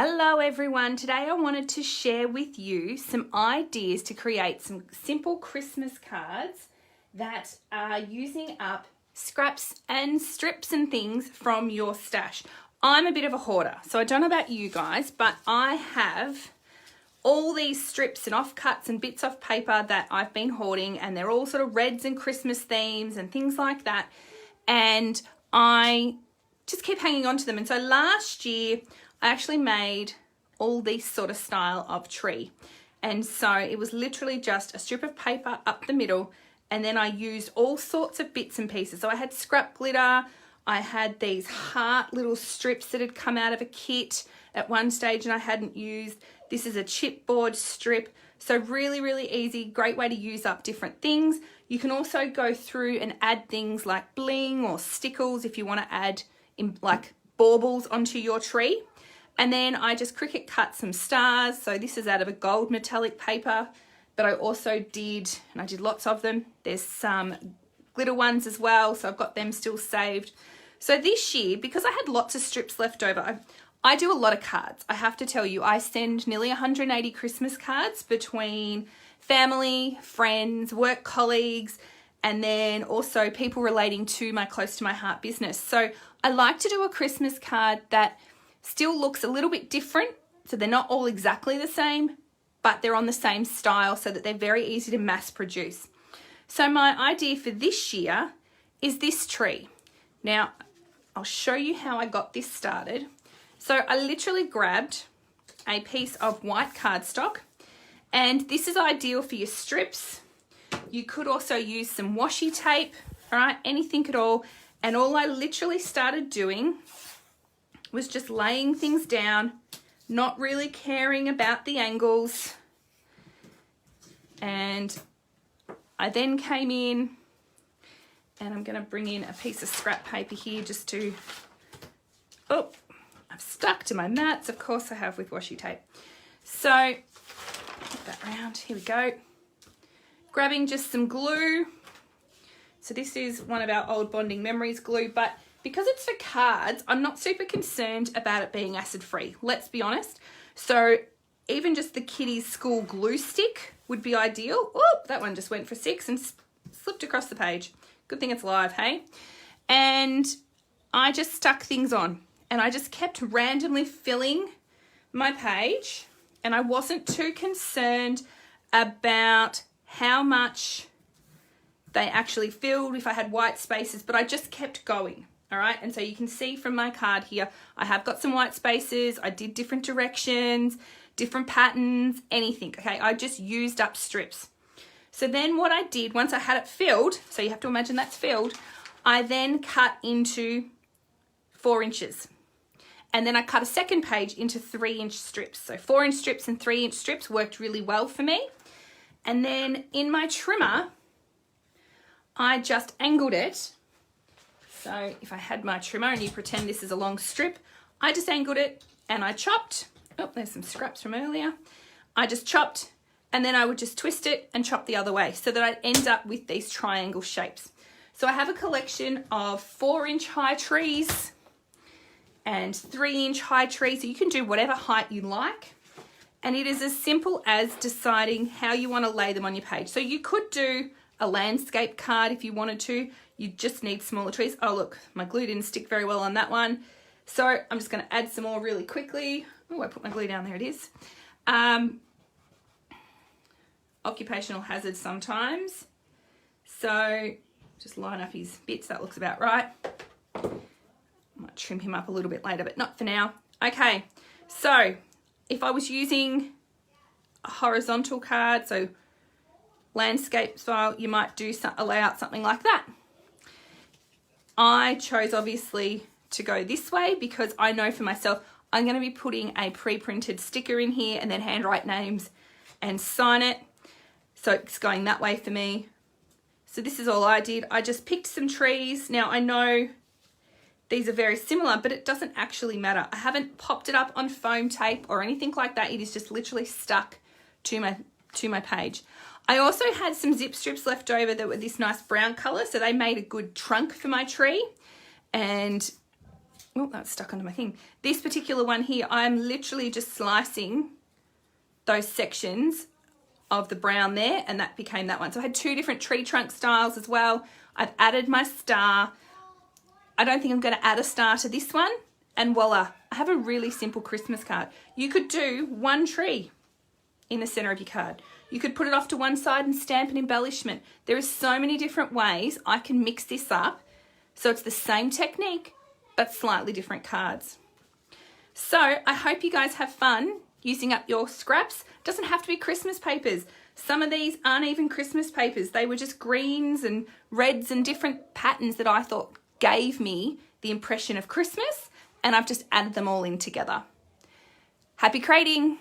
Hello everyone, today I wanted to share with you some ideas to create some simple Christmas cards that are using up scraps and strips and things from your stash. I'm a bit of a hoarder, so I don't know about you guys, but I have all these strips and offcuts and bits of paper that I've been hoarding, and they're all sort of reds and Christmas themes and things like that, and I just keep hanging on to them. And so last year I actually made all these sort of style of tree. And so it was literally just a strip of paper up the middle, and then I used all sorts of bits and pieces. So I had scrap glitter, I had these heart little strips that had come out of a kit at one stage and I hadn't used. This is a chipboard strip. So really, really easy, great way to use up different things. You can also go through and add things like bling or stickles if you want to add like baubles onto your tree. And then I just cricket cut some stars. So this is out of a gold metallic paper, but I also did, and I did lots of them. There's some glitter ones as well, so I've got them still saved. So this year, because I had lots of strips left over, I do a lot of cards. I have to tell you, I send nearly 180 Christmas cards between family, friends, work colleagues, and then also people relating to my close to my heart business. So I like to do a Christmas card that still looks a little bit different. So they're not all exactly the same, but they're on the same style so that they're very easy to mass produce. So my idea for this year is this tree. Now, I'll show you how I got this started. So I literally grabbed a piece of white cardstock, and this is ideal for your strips. You could also use some washi tape, all right, anything at all. And all I literally started doing was just laying things down, not really caring about the angles. And I then came in, and I'm going to bring in a piece of scrap paper here just to, oh, I've stuck to my mats. Of course I have with washi tape. So put that round, here we go. Grabbing just some glue. So this is one of our old Bonding Memories glue, but because it's for cards, I'm not super concerned about it being acid free, let's be honest. So even just the kiddies school glue stick would be ideal. Oh, that one just went for 6 and slipped across the page. Good thing it's live, hey? And I just stuck things on, and I just kept randomly filling my page, and I wasn't too concerned about how much they actually filled, if I had white spaces, but I just kept going. All right, and so you can see from my card here, I have got some white spaces. I did different directions, different patterns, anything, okay? I just used up strips. So then what I did, once I had it filled, so you have to imagine that's filled, I then cut into 4 inches. And then I cut a second page into 3-inch strips. So 4-inch strips and 3-inch strips worked really well for me. And then in my trimmer, I just angled it. So if I had my trimmer, and you pretend this is a long strip, I just angled it and I chopped. Oh, there's some scraps from earlier. I just chopped, and then I would just twist it and chop the other way so that I'd end up with these triangle shapes. So I have a collection of 4-inch high trees and 3-inch high trees. So you can do whatever height you like. And it is as simple as deciding how you want to lay them on your page. So you could do a landscape card if you wanted to. You just need smaller trees. Oh, look, my glue didn't stick very well on that one. So I'm just going to add some more really quickly. Oh, I put my glue down. There it is. Occupational hazard sometimes. So just line up his bits. That looks about right. I might trim him up a little bit later, but not for now. Okay, so if I was using a horizontal card, so landscape style, you might do a layout something like that. I chose obviously to go this way because I know for myself I'm going to be putting a pre-printed sticker in here and then handwrite names and sign it. So it's going that way for me. So this is all I did. I just picked some trees. Now I know these are very similar, but it doesn't actually matter. I haven't popped it up on foam tape or anything like that. It is just literally stuck to my page. I also had some zip strips left over that were this nice brown color, so they made a good trunk for my tree. And oh, that's stuck onto my thing. This particular one here, I'm literally just slicing those sections of the brown there, and that became that one. So I had 2 different tree trunk styles as well. I've added my star. I don't think I'm going to add a star to this one, and voila, I have a really simple Christmas card. You could do 1 tree in the center of your card. You could put it off to one side and stamp an embellishment. There are so many different ways I can mix this up so it's the same technique but slightly different cards. So I hope you guys have fun using up your scraps. It doesn't have to be Christmas papers. Some of these aren't even Christmas papers. They were just greens and reds and different patterns that I thought gave me the impression of Christmas, and I've just added them all in together. Happy creating!